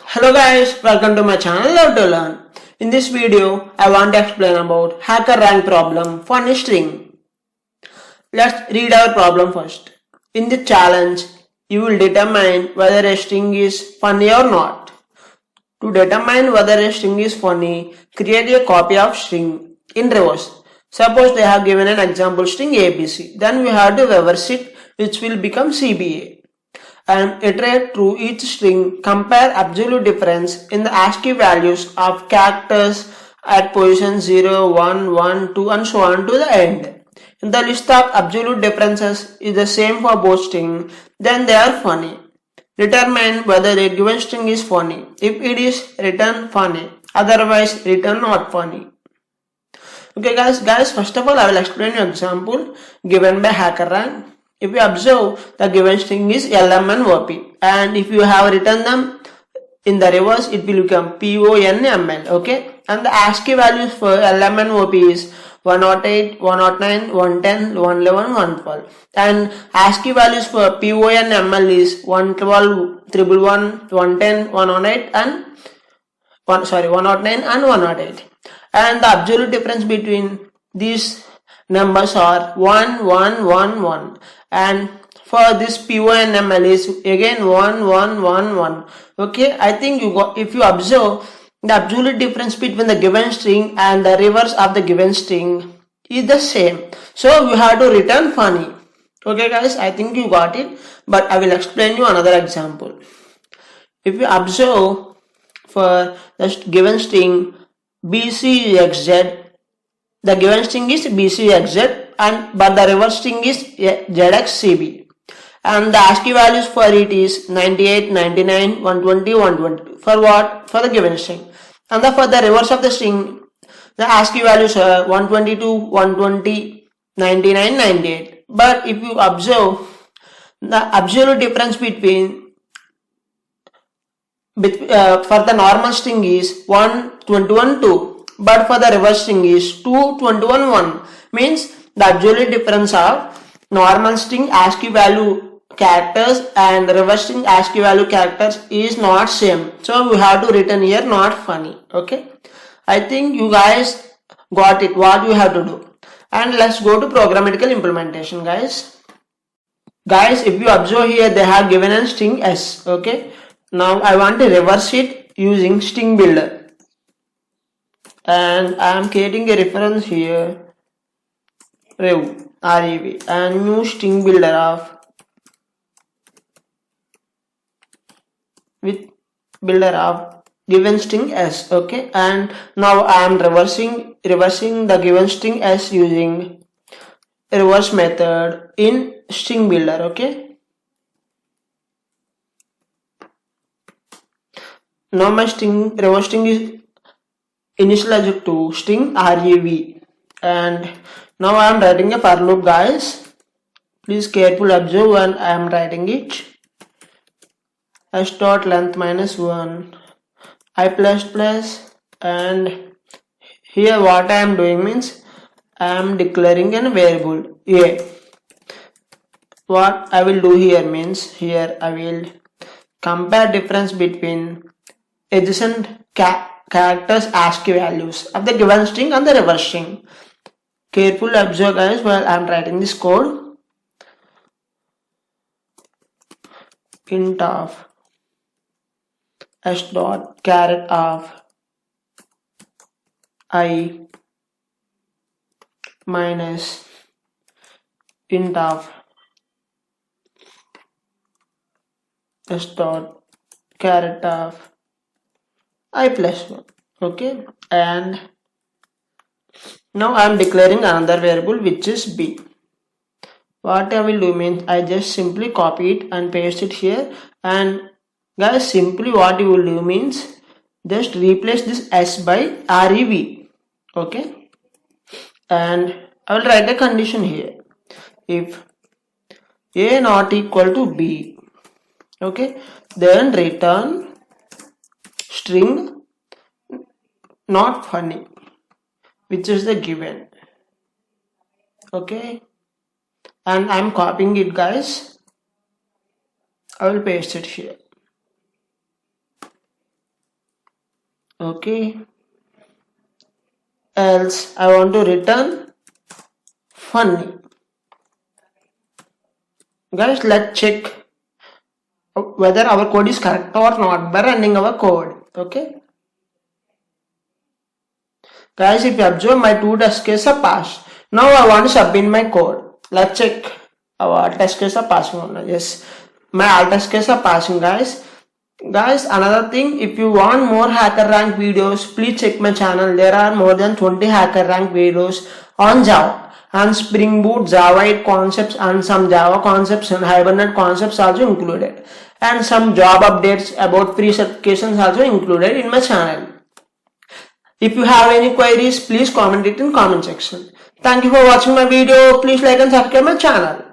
Hello guys, welcome to my channel Love to Learn. In this video, I want to explain about hacker rank problem for a string. Let's read our problem first. In the challenge, you will determine whether a string is funny or not. To determine whether a string is funny, create a copy of string in reverse. Suppose they have given an example string ABC. Then we have to reverse it, which will become CBA. And iterate through each string, compare absolute difference in the ASCII values of characters at position 0, 1, 1, 2 and so on to the end. If the list of absolute differences is the same for both strings, then they are funny. Determine whether a given string is funny. If it is, return funny. Otherwise, return not funny. Okay guys, first of all I will explain an example given by hackerrank. If you observe, the given string is LM and OP, and if you have written them in the reverse, it will become PONML, okay? And the ASCII values for LM and OP is 108, 109, 110, 111, 112. And ASCII values for PONML is 112, 111, 110, 108 and 109 and 108. And the absolute difference between these numbers are 1, 1, 1, 1. And for this PONML is again 1, 1, 1, 1. Okay, I think if you observe, the absolute difference between the given string and the reverse of the given string is the same. So you have to return funny. Okay guys, I think you got it, but I will explain you another example. If you observe, for the given string BCXZ, the given string is BCXZ but the reverse string is ZXCB, and the ASCII values for it is 98, 99, 120, 120. For what? For the given string. And for the reverse of the string, the ASCII values are 122, 120, 99, 98. But if you observe, the absolute difference between for the normal string is 1, 21, 2, but for the reverse string is 2, 21, 1. Means the absolute difference of normal string ASCII value characters and reverse string ASCII value characters is not same. So we have to return here not funny. Okay, I think you guys got it what you have to do. And let's go to programmatical implementation guys. If you observe here, they have given a string S. Okay, now I want to reverse it using string builder, and I am creating a reference here, rev and new string builder of with builder of given string S. Okay, and now I am reversing the given string S using reverse method in string builder. Okay, now my reverse string is initialized to string rev, and now I am writing a for loop guys. Please carefully observe when I am writing it. S dot length -1 I plus plus, and here what I am doing means I am declaring a variable a. What I will do here means here I will compare difference between adjacent characters ASCII values of the given string and the reverse string. Carefully observe guys while I am writing this code. Int of s dot caret of I minus int of s dot caret of I plus 1. Okay, and now I am declaring another variable which is b. What I will do means I just simply copy it and paste it here, and guys simply what you will do means just replace this s by rev. Okay, and I will write a condition here. If a not equal to b, okay, then return string not funny, which is the given. Okay, and I'm copying it guys. I will paste it here. Okay. Else I want to return funny. Guys, let's check whether our code is correct or not by running our code. Okay. Guys, if you observe, my 2 test cases are passed. Now I want to submit my code. Let's check our test cases are passing. Yes, my all test cases are passing, guys. Guys, another thing, if you want more HackerRank videos, please check my channel. There are more than 20 HackerRank videos on Java and Spring Boot, Java 8 concepts and some Java concepts and Hibernate concepts also included. And some job updates about free certifications also included in my channel. If you have any queries, please comment it in comment section. Thank you for watching my video. Please like and subscribe my channel.